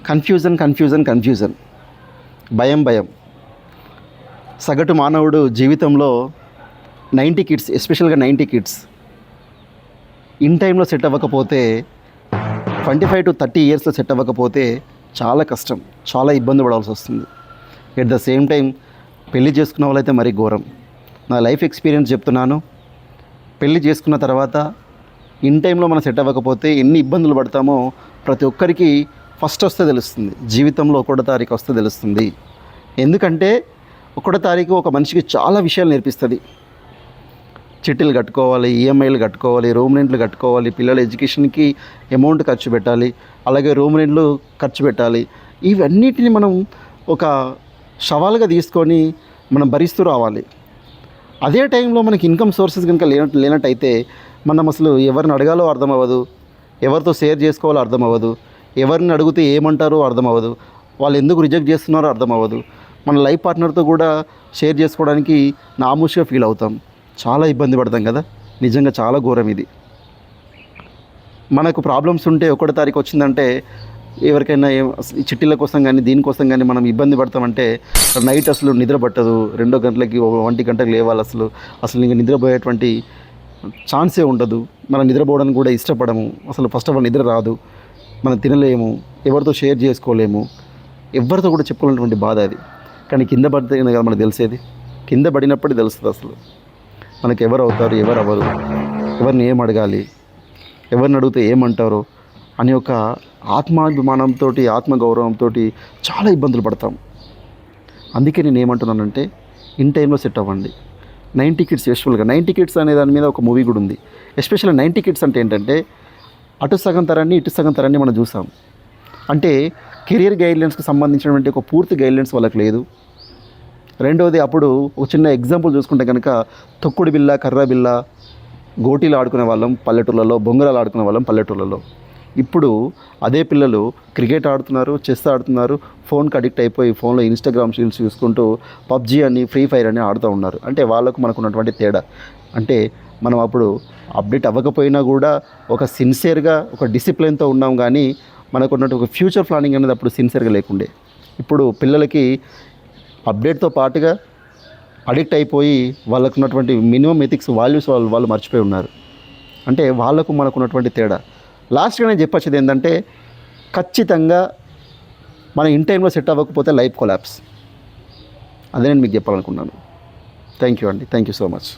Confusion, భయం. సగటు మానవుడు జీవితంలో 90 కిడ్స్, ఎస్పెషల్గా 90 కిడ్స్ ఇన్ టైంలో సెట్ అవ్వకపోతే, 25 to 30 ఇయర్స్లో సెట్ అవ్వకపోతే చాలా కష్టం, చాలా ఇబ్బంది పడాల్సి వస్తుంది. ఎట్ ద సేమ్ టైం పెళ్లి చేసుకున్న వాళ్ళైతే మరీ ఘోరం. నా లైఫ్ ఎక్స్పీరియన్స్ చెప్తున్నాను. పెళ్లి చేసుకున్న తర్వాత ఇన్ టైంలో మనం సెట్ అవ్వకపోతే ఎన్ని ఇబ్బందులు పడతామో ప్రతి ఒక్కరికి ఫస్ట్ వస్తే తెలుస్తుంది. జీవితంలో 1వ తారీఖు వస్తే తెలుస్తుంది. ఎందుకంటే 1వ తారీఖు ఒక మనిషికి చాలా విషయాలు నేర్పిస్తుంది. చిట్టీలు కట్టుకోవాలి, ఈఎంఐలు కట్టుకోవాలి, రూమ్ రెంట్లు కట్టుకోవాలి, పిల్లల ఎడ్యుకేషన్కి అమౌంట్ ఖర్చు పెట్టాలి, అలాగే రూమ్ రెంట్లు ఖర్చు పెట్టాలి. ఇవన్నిటిని మనం ఒక సవాలుగా తీసుకొని మనం భరిస్తూ రావాలి. అదే టైంలో మనకి ఇన్కమ్ సోర్సెస్ కనుక లేనట్టయితే మనం అసలు ఎవరిని అడగాలో అర్థం అవ్వదు, ఎవరితో షేర్ చేసుకోవాలో అర్థం అవ్వదు, ఎవరిని అడిగితే ఏమంటారో అర్థం అవ్వదు, వాళ్ళు ఎందుకు రిజెక్ట్ చేస్తున్నారో అర్థం అవ్వదు. మన లైఫ్ పార్ట్నర్తో కూడా షేర్ చేసుకోవడానికి నామూషిగా ఫీల్ అవుతాం. చాలా ఇబ్బంది పడతాం కదా. నిజంగా చాలా ఘోరం ఇది. మనకు ప్రాబ్లమ్స్ ఉంటే 1వ తారీఖు వచ్చిందంటే ఎవరికైనా ఈ చిట్టీల కోసం కానీ దీనికోసం కానీ మనం ఇబ్బంది పడతామంటే నైట్ అసలు నిద్ర పట్టదు. 2 గంటలకి 1 గంటలకు లేవాలి. అసలు ఇంకా నిద్రపోయేటువంటి ఛాన్సే ఉండదు. మనం నిద్రపోవడానికి కూడా ఇష్టపడము. అసలు ఫస్ట్ ఆఫ్ ఆల్ నిద్ర రాదు, మనం తినలేము, ఎవరితో షేర్ చేసుకోలేము, ఎవరితో కూడా చెప్పుకున్నటువంటి బాధ అది. కానీ కింద పడితే కదా మనకు తెలిసేది. కింద పడినప్పుడు తెలుస్తుంది అసలు మనకు ఎవరు అవుతారు, ఎవరు అవ్వరు, ఎవరిని ఏం అడగాలి, ఎవరిని అడిగితే ఏమంటారో అని ఒక ఆత్మాభిమానంతో, ఆత్మగౌరవంతో చాలా ఇబ్బందులు పడతాం. అందుకే నేను ఏమంటున్నానంటే ఇన్ టైంలో సెట్ అవ్వండి. 90 కిడ్స్, యూజువల్గా 90 కిడ్స్ అనే దాని మీద ఒక మూవీ కూడా ఉంది. ఎస్పెషల్లీ 90 కిడ్స్ అంటే ఏంటంటే అటు సగం తరాన్ని ఇటు సగం తరాన్ని మనం చూసాం. అంటే కెరియర్ గైడ్లైన్స్కి సంబంధించినటువంటి ఒక పూర్తి గైడ్లైన్స్ వాళ్ళకి లేదు. రెండవది, అప్పుడు ఒక చిన్న ఎగ్జాంపుల్ చూసుకుంటే కనుక తొక్కుడు బిళ్ళ, కర్ర బిళ్ళ, గోటీలు ఆడుకునే వాళ్ళం పల్లెటూళ్ళలో, బొంగరాలు ఆడుకునే వాళ్ళం పల్లెటూళ్ళలో. ఇప్పుడు అదే పిల్లలు క్రికెట్ ఆడుతున్నారు, చెస్ ఆడుతున్నారు, ఫోన్కి అడిక్ట్ అయిపోయి ఫోన్లో ఇన్స్టాగ్రామ్ రీల్స్ చూసుకుంటూ పబ్జీ అని, ఫ్రీ ఫైర్ అని ఆడుతూ ఉన్నారు. అంటే వాళ్ళకు మనకు ఉన్నటువంటి తేడా అంటే మనం అప్పుడు అప్డేట్ అవ్వకపోయినా కూడా ఒక సిన్సియర్గా, ఒక డిసిప్లిన్తో ఉన్నాం. కానీ మనకు ఉన్నట్టు ఒక ఫ్యూచర్ ప్లానింగ్ అనేది అప్పుడు సిన్సియర్గా లేకుండే. ఇప్పుడు పిల్లలకి అప్డేట్తో పాటుగా అడిక్ట్ అయిపోయి వాళ్ళకు ఉన్నటువంటి మినిమం ఎథిక్స్, వాల్యూస్ వాళ్ళు మర్చిపోయి ఉన్నారు. అంటే వాళ్ళకు మనకు ఉన్నటువంటి తేడా. లాస్ట్గా నేను చెప్పొచ్చేది ఏంటంటే ఖచ్చితంగా మన ఇన్ టైంలో సెట్ అవ్వకపోతే లైఫ్ కొలాప్స్. అదే నేను మీకు చెప్పాలనుకున్నాను. థ్యాంక్ యూ అండి. Thank you so much.